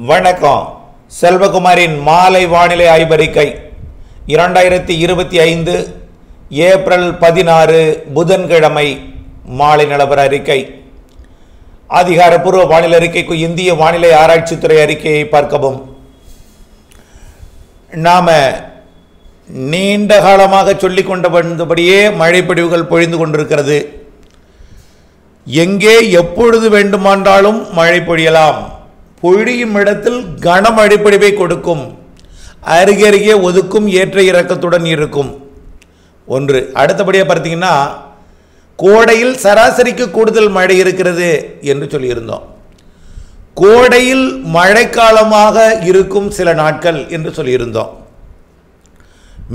வணக்கம். செல்வகுமாரின் மாலை வானிலை ஆய்வறிக்கை 2025 ஏப்ரல் 16 புதன்கிழமை மாலை நிலவர அறிக்கை. அதிகாரப்பூர்வ வானிலை அறிக்கைக்கு இந்திய வானிலை ஆராய்ச்சித்துறை அறிக்கையை பார்க்கவும். நாம நீண்ட காலமாக சொல்லிக் கொண்டு வந்தபடியே மழை பொழிவுகள் பொழிந்து கொண்டிருக்கிறது. எங்கே எப்பொழுது வேண்டுமானாலும் மழை பொழியலாம். பொழியும் இடத்தில் கனமழை பொழிவை கொடுக்கும். அருகருகே ஒதுக்கும் ஏற்ற இறக்கத்துடன் இருக்கும். ஒன்று. அடுத்தபடியாக பார்த்தீங்கன்னா, கோடையில் சராசரிக்கு கூடுதல் மழை இருக்கிறது என்று சொல்லியிருந்தோம். கோடையில் மழைக்காலமாக இருக்கும் சில நாட்கள் என்று சொல்லியிருந்தோம்.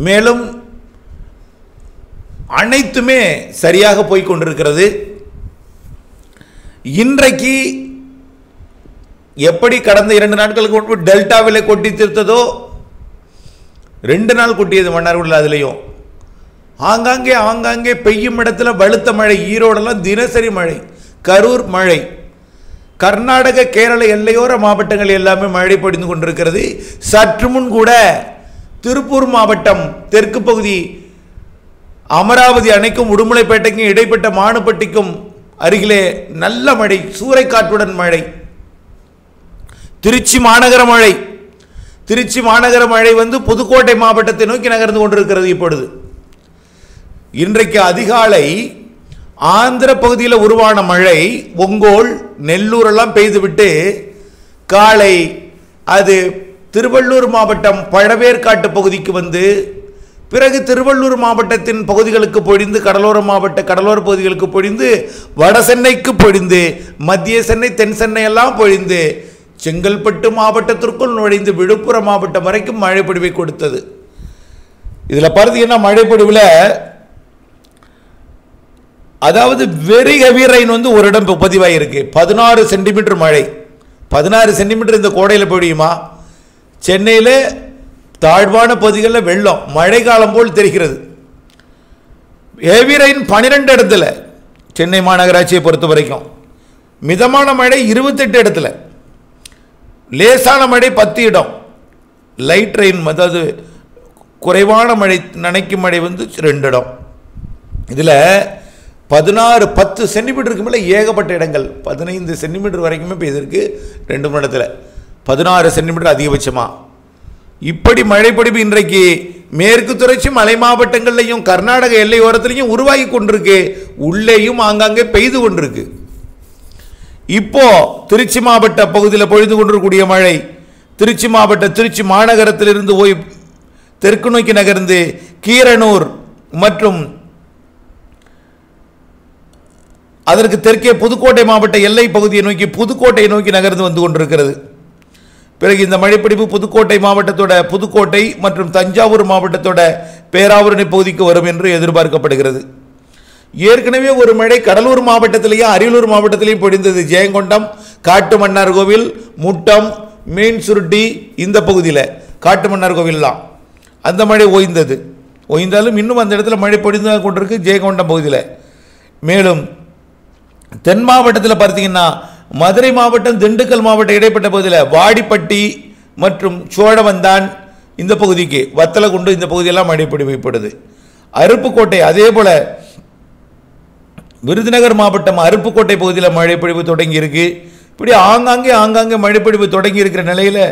மேலும் அனைத்துமே சரியாக போய் கொண்டிருக்கிறது. இன்றைக்கு எப்படி கடந்த 2 நாட்களுக்கு டெல்டாவில் கொட்டி தீர்த்ததோ, 2 நாள் கொட்டியது மன்னார்குடியில். அதுலேயும் ஆங்காங்கே பெய்யும் இடத்துல வலுத்த மழை. ஈரோடெல்லாம் தினசரி மழை, கரூர் மழை, கர்நாடக கேரள எல்லையோர மாவட்டங்கள் எல்லாமே மழை பொழிந்து கொண்டிருக்கிறது. சற்று முன் கூட திருப்பூர் மாவட்டம் தெற்கு பகுதி அமராவதி அணைக்கும் உடுமலைப்பேட்டைக்கும் இடைப்பட்ட மானுப்பட்டிக்கும் அருகிலே நல்ல மழை, சூறைக்காற்றுடன் மழை. திருச்சி மாநகர மழை வந்து புதுக்கோட்டை மாவட்டத்தை நோக்கி நகர்ந்து கொண்டிருக்கிறது. இப்பொழுது இன்றைக்கு அதிகாலை ஆந்திர பகுதியில் உருவான மழை ஒங்கோல் நெல்லூர் எல்லாம் பெய்துவிட்டு காலை அது திருவள்ளூர் மாவட்டம் பழவேற்காட்டு பகுதிக்கு வந்து பிறகு திருவள்ளூர் மாவட்டத்தின் பகுதிகளுக்கு பொழிந்து கடலோர பகுதிகளுக்கு பொழிந்து வட சென்னைக்கு பொழிந்து மத்திய சென்னை தென் சென்னை எல்லாம் பொழிந்து செங்கல்பட்டு மாவட்டத்திற்குள் நுழைந்து விழுப்புரம் மாவட்டம் வரைக்கும் மழை பொழிவை கொடுத்தது. இதில் பார்த்தீங்கன்னா மழை பொழிவில் அதாவது வெரி ஹெவி ரெயின் வந்து ஒரு இடம் பதிவாயிருக்கு. 16 சென்டிமீட்டர் மழை. 16 சென்டிமீட்டர் இந்த கோடையில் பொழியுமா? சென்னையில் தாழ்வான பகுதிகளில் வெள்ளம், மழை காலம் போல் தெரிகிறது. ஹெவி ரெயின் 12 இடத்துல சென்னை மாநகராட்சியை பொறுத்த வரைக்கும். மிதமான மழை 28 இடத்துல, லேசான மழை 10 இடம், லைட் ரெயின் அதாவது குறைவான மழை நனைக்கும் மழை வந்து 2 இடம். இதில் 10 சென்டிமீட்டருக்கு மேலே ஏகப்பட்ட இடங்கள் 15 சென்டிமீட்டர் வரைக்குமே பெய்திருக்கு 2 மணி நேரத்தில். 16 சென்டிமீட்டர் அதிகபட்சமாக. இப்படி மழைப்பொழிவு இன்றைக்கு மேற்கு தொடர்ச்சி மலை மாவட்டங்கள்லையும் கர்நாடக எல்லையோரத்திலையும் உருவாகி கொண்டிருக்கு. உள்ளேயும் ஆங்காங்கே பெய்து கொண்டிருக்கு. இப்போ திருச்சி மாவட்ட பகுதியில் பொழிந்து கொண்டிருக்கக்கூடிய மழை, திருச்சி மாநகரத்திலிருந்து போய் தெற்கு நோக்கி நகர்ந்து கீரனூர் மற்றும் அதற்கு தெற்கே புதுக்கோட்டை மாவட்ட எல்லை பகுதியை நோக்கி புதுக்கோட்டையை நோக்கி நகர்ந்து வந்து கொண்டிருக்கிறது. பிறகு இந்த மழைப்பிடிப்பு புதுக்கோட்டை மாவட்டத்தோட புதுக்கோட்டை மற்றும் தஞ்சாவூர் மாவட்டத்தோட பேராவூரணி பகுதிக்கு வரும் என்று எதிர்பார்க்கப்படுகிறது. ஏற்கனவே ஒரு மழை கடலூர் மாவட்டத்திலேயும் அரியலூர் மாவட்டத்திலையும் பொழிந்தது. ஜெயங்கொண்டம், காட்டுமன்னார் கோவில், முட்டம், மீன் சுருட்டி இந்த பகுதியில் காட்டுமன்னார் கோவில்லாம் அந்த மழை ஓய்ந்தாலும் இன்னும் அந்த இடத்துல மழை பொழிந்து கொண்டிருக்கு ஜெயங்கொண்டம் பகுதியில். மேலும் தென் மாவட்டத்தில் பார்த்தீங்கன்னா மதுரை மாவட்டம் திண்டுக்கல் மாவட்டம் இடைப்பட்ட பகுதியில் வாடிப்பட்டி மற்றும் சோழவந்தான் இந்த பகுதிக்கு வத்தலகுண்டு இந்த பகுதியெல்லாம் மழை பொழிவுப்படுது. அருப்புக்கோட்டை அதே போல விருதுநகர் மாவட்டம் அருப்புக்கோட்டை பகுதியில் மழை பொழிவு தொடங்கி இருக்கு. இப்படி ஆங்காங்கே மழை பொழிவு தொடங்கி இருக்கிற நிலையில்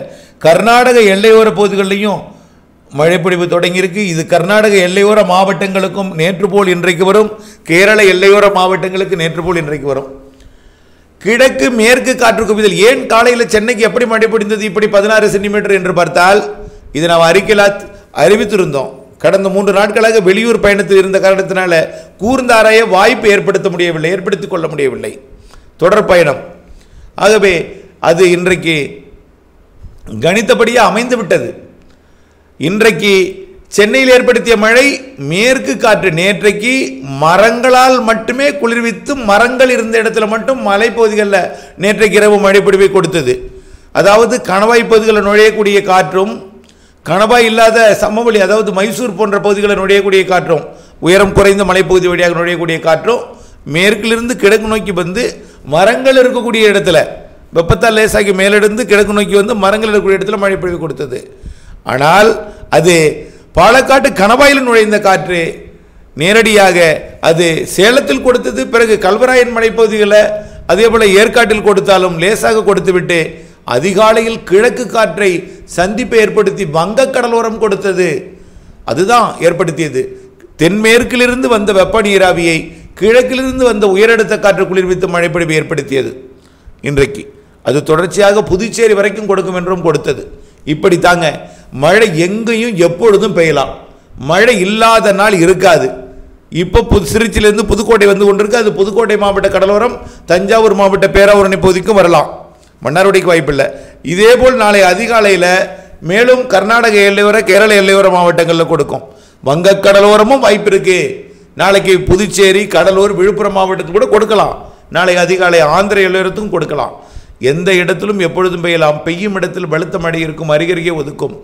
கர்நாடக எல்லையோர பகுதிகளிலையும் மழை பொழிவு தொடங்கி இருக்கு. இது கர்நாடக எல்லையோர மாவட்டங்களுக்கும் நேற்று போல் இன்றைக்கு வரும், கேரள எல்லையோர மாவட்டங்களுக்கு நேற்று போல் இன்றைக்கு வரும். கிழக்கு மேற்கு காற்று குவிதல். ஏன் காலையில் சென்னைக்கு எப்படி மழை பொழிந்தது இப்படி 16 சென்டிமீட்டர் என்று பார்த்தால், இது நாம் அறிக்கையில் அறிவித்திருந்தோம். கடந்த 3 நாட்களாக வெளியூர் பயணத்தில் இருந்த காரணத்தினால கூர்ந்த ஆராய வாய்ப்பு ஏற்படுத்திக் கொள்ள முடியவில்லை தொடர் பயணம். ஆகவே அது இன்றைக்கு கணித்தபடியே அமைந்து விட்டது. இன்றைக்கு சென்னையில் ஏற்படுத்திய மழை மேற்கு காற்று நேற்றைக்கு மரங்களால் மட்டுமே குளிர்வித்து மரங்கள் இருந்த இடத்துல மட்டும் மலைப்பகுதிகளில் நேற்றைக்கு இரவு மழை பொழிவை கொடுத்தது. அதாவது கணவாய் பகுதிகளில் நுழையக்கூடிய காற்றும் கணவாய் இல்லாத சமவெளி அதாவது மைசூர் போன்ற பகுதிகளில் நுழையக்கூடிய காற்றும் உயரம் குறைந்த மலைப்பகுதி வழியாக நுழையக்கூடிய காற்றும் மேற்கிலிருந்து கிழக்கு நோக்கி வந்து மரங்கள் இருக்கக்கூடிய இடத்துல வெப்பத்தால் லேசாகி மேலெடுந்து கிழக்கு நோக்கி வந்து மரங்கள் இருக்கக்கூடிய இடத்துல மழை பொழிவு கொடுத்தது. ஆனால் அது பாலக்காட்டு கணவாயில் நுழைந்த காற்று நேரடியாக அது சேலத்தில் கொடுத்தது. பிறகு கல்வராயன் மலைப்பகுதிகளில் அதே போல் ஏற்காட்டில் கொடுத்தாலும் லேசாக கொடுத்துவிட்டு அதிகாலையில் கிழக்கு காற்றை சந்திப்பை ஏற்படுத்தி வங்கக்கடலோரம் கொடுத்தது. அதுதான் ஏற்படுத்தியது. தென்மேற்கிலிருந்து வந்த வெப்ப நீராவியை கிழக்கிலிருந்து வந்த உயரடுத்த காற்று குளிர்வித்து மழைப்பொழிவு ஏற்படுத்தியது. இன்றைக்கு அது தொடர்ச்சியாக புதுச்சேரி வரைக்கும் கொடுக்கும் என்றும் கொடுத்தது. இப்படி தாங்க மழை எங்கேயும் எப்பொழுதும் பெய்யலாம். மழை இல்லாத நாள் இருக்காது. இப்போ திருச்சியிலிருந்து புதுக்கோட்டை வந்து கொண்டிருக்கு. அது புதுக்கோட்டை மாவட்ட கடலோரம், தஞ்சாவூர் மாவட்ட பேராவூரணி பகுதிக்கும் வரலாம். மன்னார்குடிக்கு வாய்ப்பில்லை. இதேபோல் நாளை அதிகாலையில் மேலும் கர்நாடக எல்லையோர கேரள எல்லையோர மாவட்டங்களில் கொடுக்கும். வங்கக்கடலோரமும் வாய்ப்பு இருக்கு. நாளைக்கு புதுச்சேரி, கடலூர், விழுப்புரம் மாவட்டத்துக்கு கூட கொடுக்கலாம். நாளை அதிகாலை ஆந்திர எல்லையோரத்துக்கும் கொடுக்கலாம். எந்த இடத்திலும் எப்பொழுதும் பெய்யலாம். பெய்யும் இடத்தில் பலத்த மழை இருக்கும், அருகருகே ஒதுக்கும்.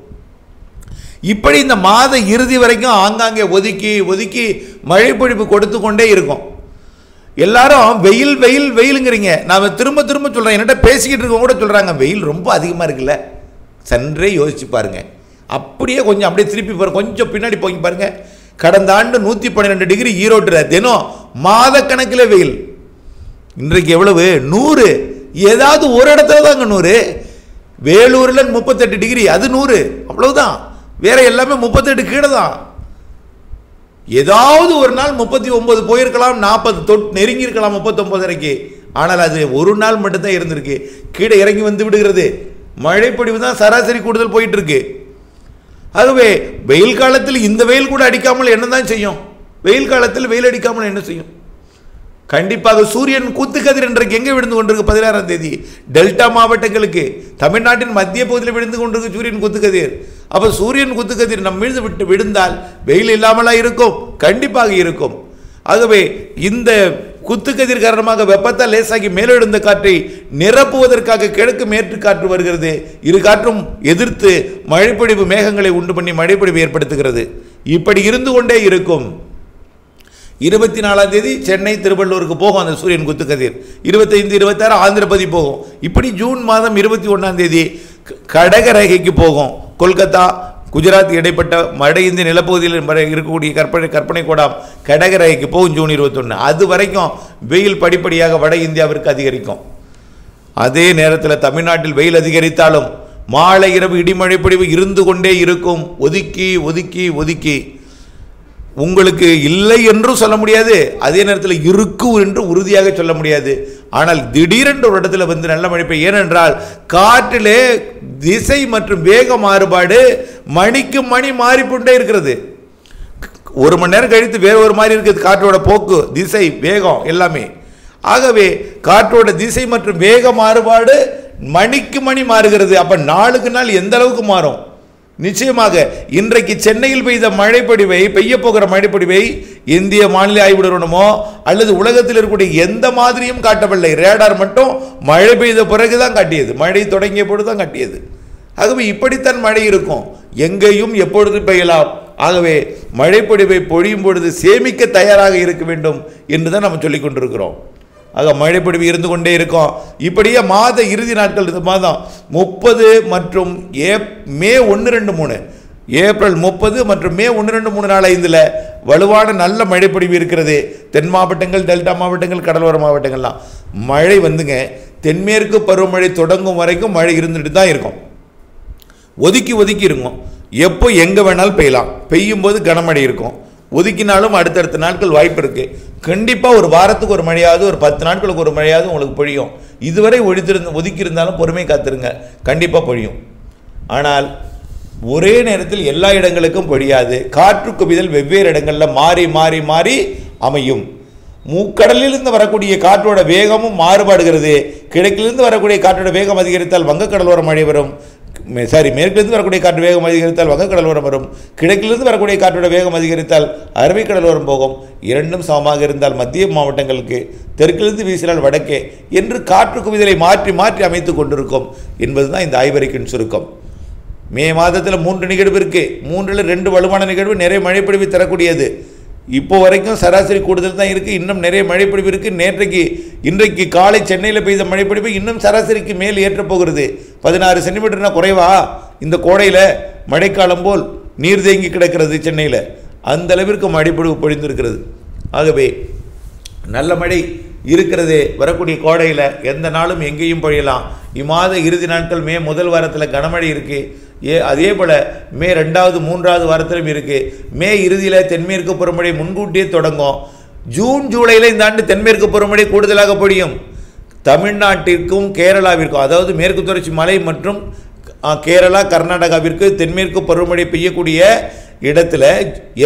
இப்படி இந்த மாத இறுதி வரைக்கும் ஆங்காங்கே ஒதுக்கி ஒதுக்கி மழை பொழிவு கொடுத்து கொண்டே இருக்கும். எல்லாரும் வெயில் வெயில் வெயிலுங்கிறீங்க. நான் திரும்ப திரும்ப சொல்கிறேன், என்கிட்ட பேசிக்கிட்டு இருக்கவங்க கூட சொல்கிறாங்க வெயில் ரொம்ப அதிகமாக இருக்குல்ல. சன்றே யோசிச்சு பாருங்க. அப்படியே கொஞ்சம் அப்படியே திருப்பி பாருங்க, கொஞ்சம் பின்னாடி போய் பாருங்க. கடந்த ஆண்டு 112 டிகிரி ஈரோட்டில் தினம் மாதக்கணக்கில் வெயில். இன்றைக்கு எவ்வளவு? 100. ஏதாவது ஒரு இடத்துல தாங்க 100. வேலூரில் 38 டிகிரி, அது 100. அவ்வளவுதான். வேற எல்லாமே 38 கீழே தான். ஏதாவது ஒரு நாள் 39 போயிருக்கலாம், 40 தொட்டு நெருங்கி இருக்கலாம் 39 வரைக்கும். ஆனால் அது ஒரு நாள் மட்டும்தான் இருந்திருக்கு. கீழே இறங்கி வந்து விடுகிறது. மழைப்பொழிவு தான் சராசரி கூடுதல் போயிட்டு இருக்கு. ஆகவே வெயில் காலத்தில் இந்த வெயில் கூட அடிக்காமல் என்னதான் செய்யும்? வெயில் காலத்தில் வெயில் அடிக்காமல் என்ன செய்யும்? கண்டிப்பாக சூரியன் கூத்துக்கதிர் இன்றைக்கு எங்கே விழுந்து கொண்டிருக்கு? 16ஆம் தேதி டெல்டா மாவட்டங்களுக்கு, தமிழ்நாட்டின் மத்திய பகுதியில் விழுந்து கொண்டிருக்கு சூரியன் கூத்துக்கதிர். அப்போ சூரியன் கூத்துக்கதிர் நம் மீது விட்டு விழுந்தால் வெயில் இல்லாமலா இருக்கும்? கண்டிப்பாக இருக்கும். ஆகவே இந்த குத்துக்கதிர் காரணமாக வெப்பத்தால் லேசாகி மேலெழுந்த காற்றை நிரப்புவதற்காக கிழக்கு மேற்கு காற்று வருகிறது. இரு காற்றும் எதிர்த்து மழைப்பொழிவு மேகங்களை உண்டு பண்ணி மழைப்பொழிவு ஏற்படுத்துகிறது. இப்படி இருந்து கொண்டே இருக்கும். 24ஆம் தேதி சென்னை திருவள்ளூருக்கு போகும் அந்த சூரியன் குத்துக்கதிர். 25, 26 ஆந்திரபதி போகும். இப்படி ஜூன் மாதம் 21ஆம் தேதி கடகரேகைக்கு போகும். கொல்கத்தா, குஜராத் இடைப்பட்ட வட இந்திய நிலப்பகுதியில் இருக்கக்கூடிய கற்பனை கோடாம் கடகரேகைக்கு போகும் ஜூன் 21. அது வரைக்கும் வெயில் படிப்படியாக வட இந்தியாவிற்கு அதிகரிக்கும். அதே நேரத்தில் தமிழ்நாட்டில் வெயில் அதிகரித்தாலும் மாலை இரவு இடிமழை பொழிவு இருந்து கொண்டே இருக்கும். ஒதுக்கி ஒதுக்கி ஒதுக்கி உங்களுக்கு இல்லை என்றும் சொல்ல முடியாது, அதே நேரத்தில் இருக்கும் என்று உறுதியாக சொல்ல முடியாது. ஆனால் திடீரென்று ஒரு இடத்துல வந்து நல்ல மழை பெய்யும். ஏனென்றால் காற்றிலே திசை மற்றும் வேக மாறுபாடு மணிக்கு மணி மாறிக்கொண்டே இருக்கிறது. ஒரு மணி நேரம் கழித்து வேற ஒரு மாதிரி இருக்குது காற்றோட போக்கு, திசை, வேகம் எல்லாமே. ஆகவே காற்றோட திசை மற்றும் வேக மாறுபாடு மணிக்கு மணி மாறுகிறது. அப்ப நாளுக்கு நாள் எந்த அளவுக்கு மாறும்? நிச்சயமாக இன்றைக்கு சென்னையில் பெய்த மழைப்பொழிவை, பெய்ய போகிற மழைப்பொழிவை இந்திய வானிலை ஆய்வு நிறுவனமோ அல்லது உலகத்தில் இருக்கக்கூடிய எந்த மாதிரியும் காட்டவில்லை. ரேடார் மட்டும் மழை பெய்த பிறகுதான் காட்டியது, மழை தொடங்கிய பொழுதுதான் காட்டியது. ஆகவே இப்படித்தான் மழை இருக்கும், எங்கேயும் எப்பொழுது பெய்யலாம். ஆகவே மழைப்பொழிவை பொழியும் பொழுது சேமிக்க தயாராக இருக்க வேண்டும் என்றுதான் நம்ம சொல்லிக் கொண்டிருக்கிறோம். ஆக மழைப்பொழிவு இருந்து கொண்டே இருக்கும். இப்படியே மாத இறுதி நாட்கள் இந்த மாதம் 30 மற்றும் மே 1, 2, 3 ஏப்ரல் 30 மற்றும் மே 1, 2, 3, 4, 5 வலுவான நல்ல மழைப்பொழிவு இருக்கிறது. தென் மாவட்டங்கள், டெல்டா மாவட்டங்கள், கடலோர மாவட்டங்கள்லாம் மழை வந்துங்க தென்மேற்கு பருவமழை தொடங்கும் வரைக்கும் மழை இருந்துட்டு தான் இருக்கும். ஒதுக்கி ஒதுக்கி இருக்கும். எப்போ எங்கே வேணாலும் பெய்யலாம். பெய்யும் போது கனமழை இருக்கும். ஒதுக்கினாலும் அடுத்தடுத்த நாட்கள் வாய்ப்பு இருக்குது. கண்டிப்பாக ஒரு வாரத்துக்கு ஒரு மழையாவது, ஒரு 10 நாட்களுக்கு ஒரு மழையாவது உங்களுக்கு பொழியும். இதுவரை ஒதுக்கி இருந்தாலும் பொறுமை காத்திருங்க, கண்டிப்பாக பொழியும். ஆனால் ஒரே நேரத்தில் எல்லா இடங்களுக்கும் பொழியாது. காற்று குவிதல் வெவ்வேறு இடங்களில் மாறி மாறி மாறி அமையும். மூக்கடலிலிருந்து வரக்கூடிய காற்றோட வேகமும் மாறுபாடுகிறது. கிழக்கிலிருந்து வரக்கூடிய காற்றோட வேகம் அதிகரித்தால் வங்கக்கடலோர மழை வரும். மேற்கிலிருந்து வரக்கூடிய காற்று வேகம் அதிகரித்தால் வங்கக்கடலோரம் வரும். கிழக்கிலிருந்து வரக்கூடிய காற்றோட வேகம் அதிகரித்தால் அரபிக்கடலோரம் போகும். இரண்டும் சமமாக இருந்தால் மத்திய மாவட்டங்களுக்கு, தெற்கிலிருந்து வீசினால் வடக்கே என்று காற்று குவிதலை மாற்றி மாற்றி அமைத்து கொண்டிருக்கும் என்பதுதான் இந்த ஆய்வறிக்கையின் சுருக்கம். மே மாதத்தில் 3 நிகழ்வு இருக்கு. 3ல் 2 வலுவான நிகழ்வு நிறைய மழைப்பொழிவு தரக்கூடியது. இப்போ வரைக்கும் சராசரி கூடுதல் தான் இருக்குது. இன்னும் நிறைய மழைப்பிடிப்பு இருக்குது. இன்றைக்கு காலை சென்னையில் பெய்த மழைப்பிடிப்பு இன்னும் சராசரிக்கு மேல் ஏற்றப்போகிறது. 16 சென்டிமீட்டர்னா குறைவா? இந்த கோடையில் மழைக்காலம் போல் நீர் தேங்கி கிடக்கிறது சென்னையில். அந்த அளவிற்கு மழைப்பிடிப்பு பொழிந்திருக்கிறது. ஆகவே நல்ல மழை இருக்கிறது. வரக்கூடிய கோடையில் எந்த நாளும் எங்கேயும் பொழியலாம். இம்மாத இறுதி நாட்கள் மே முதல் வாரத்தில் கனமழை இருக்குது. அதே போல் மே 2வது 3வது வாரத்திலும் இருக்குது. மே இறுதியில் தென்மேற்கு பருவமழை முன்கூட்டியே தொடங்கும். ஜூன் ஜூலையில் இந்த ஆண்டு தென்மேற்கு பருவமழை கூடுதலாக பொழியும். தமிழ்நாட்டிற்கும் கேரளாவிற்கும், அதாவது மேற்கு தொடர்ச்சி மலை மற்றும் கேரளா கர்நாடகாவிற்கு தென்மேற்கு பருவமழை பெய்யக்கூடிய இடத்துல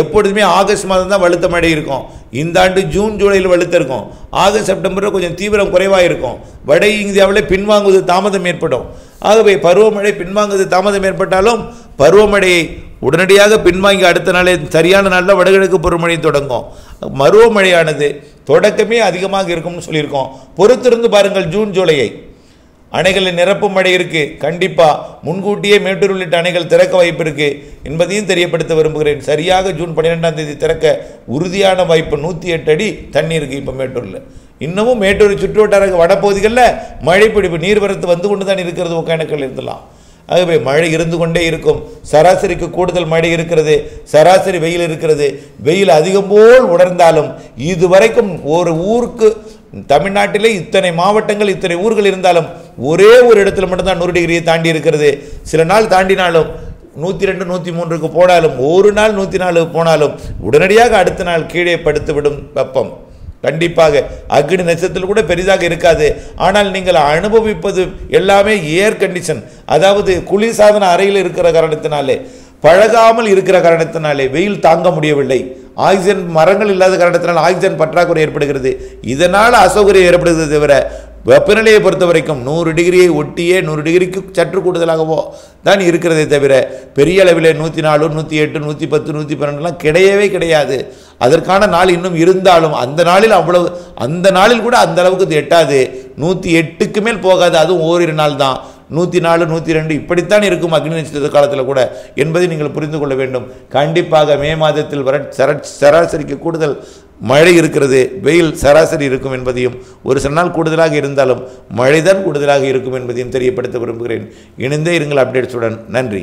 எப்பொழுதுமே ஆகஸ்ட் மாதம் தான் வலுத்த மழை இருக்கும். இந்த ஆண்டு ஜூன் ஜூலையில் வலுத்த இருக்கும். ஆகஸ்ட் செப்டம்பரில் கொஞ்சம் தீவிரம் குறைவாக இருக்கும். வட இந்தியாவில் பின்வாங்குவது தாமதம் ஏற்படும். ஆகவே பருவமழை பின்வாங்குவது தாமதம் ஏற்பட்டாலும் பருவமழையை உடனடியாக பின்வாங்கி அடுத்த நாளே சரியான நாளில் வடகிழக்கு பருவமழை தொடங்கும். பருவமழையானது தொடக்கமே அதிகமாக இருக்கும்னு சொல்லியிருக்கோம். பொறுத்திருந்து பாருங்கள் ஜூன் ஜூலையை. அணைகளில் நிரப்பும் மழை இருக்குது. கண்டிப்பாக முன்கூட்டியே மேட்டூர் உள்ளிட்ட அணைகள் திறக்க வாய்ப்பு இருக்குது என்பதையும் தெரியப்படுத்த விரும்புகிறேன். சரியாக ஜூன் 12ஆம் தேதி திறக்க உறுதியான வாய்ப்பு. 108 அடி தண்ணி இருக்குது இப்போ மேட்டூரில். இன்னமும் மேட்டூர் சுற்றுவட்டார வடப்பகுதிகளில் மழைப்பிடிப்பு நீர்வரத்து வந்து கொண்டு தான் இருக்கிறது. ஒகேனக்கல் இருந்தலாம். ஆகவே மழை இருந்து கொண்டே இருக்கும். சராசரிக்கு கூடுதல் மழை இருக்கிறது. சராசரி வெயில் இருக்கிறது. வெயில் அதிகம் போல் உணர்ந்தாலும் இதுவரைக்கும் ஒரு ஊருக்கு தமிழ்நாட்டிலே இத்தனை மாவட்டங்கள் இத்தனை ஊர்கள் இருந்தாலும் ஒரே ஒரு இடத்துல மட்டும்தான் 100 டிகிரியை தாண்டி இருக்கிறது. சில நாள் தாண்டினாலும் 102 103க்கு போனாலும் ஒரு நாள் 104 போனாலும் உடனடியாக அடுத்த நாள் கீழே படுத்துவிடும் வெப்பம். கண்டிப்பாக அக்னி நட்சத்திரத்தில் கூட பெரிதாக இருக்காது. ஆனால் நீங்கள் அனுபவிப்பது எல்லாமே ஏர் கண்டிஷன், அதாவது குளிர்சாதன அறையில் இருக்கிற காரணத்தினாலே, பழகாமல் இருக்கிற காரணத்தினாலே வெயில் தாங்க முடியவில்லை. ஆக்சிஜன் மரங்கள் இல்லாத காரணத்தினால் ஆக்சிஜன் பற்றாக்குறை ஏற்படுகிறது. இதனால் அசௌகரியம் ஏற்படுகிறது. தவிர வெப்பநிலையை பொறுத்த வரைக்கும் 100 டிகிரியை ஒட்டியே 100 டிகிரிக்கு சற்று கூடுதலாகவோ தான் இருக்கிறதே தவிர பெரிய அளவில் 104 108 110 112 கிடையவே கிடையாது. அதற்கான நாள் இன்னும் இருந்தாலும் அந்த நாளில் கூட அந்த அளவுக்கு எட்டாது. 108க்கு மேல் போகாது. அதுவும் ஓரிரு நாள் தான். 104 102 இப்படித்தான் இருக்கும் அக்னி நட்சத்திர காலத்தில் கூட என்பதை நீங்கள் புரிந்து கொள்ள வேண்டும். கண்டிப்பாக மே மாதத்தில் சராசரிக்கு கூடுதல் மழை இருக்கிறது. வெயில் சராசரி இருக்கும் என்பதையும் ஒரு சில நாள் கூடுதலாக இருந்தாலும் மழைதான் கூடுதலாக இருக்கும் என்பதையும் தெரியப்படுத்த விரும்புகிறேன். இணைந்தே இருங்கள் அப்டேட்ஸுடன். நன்றி.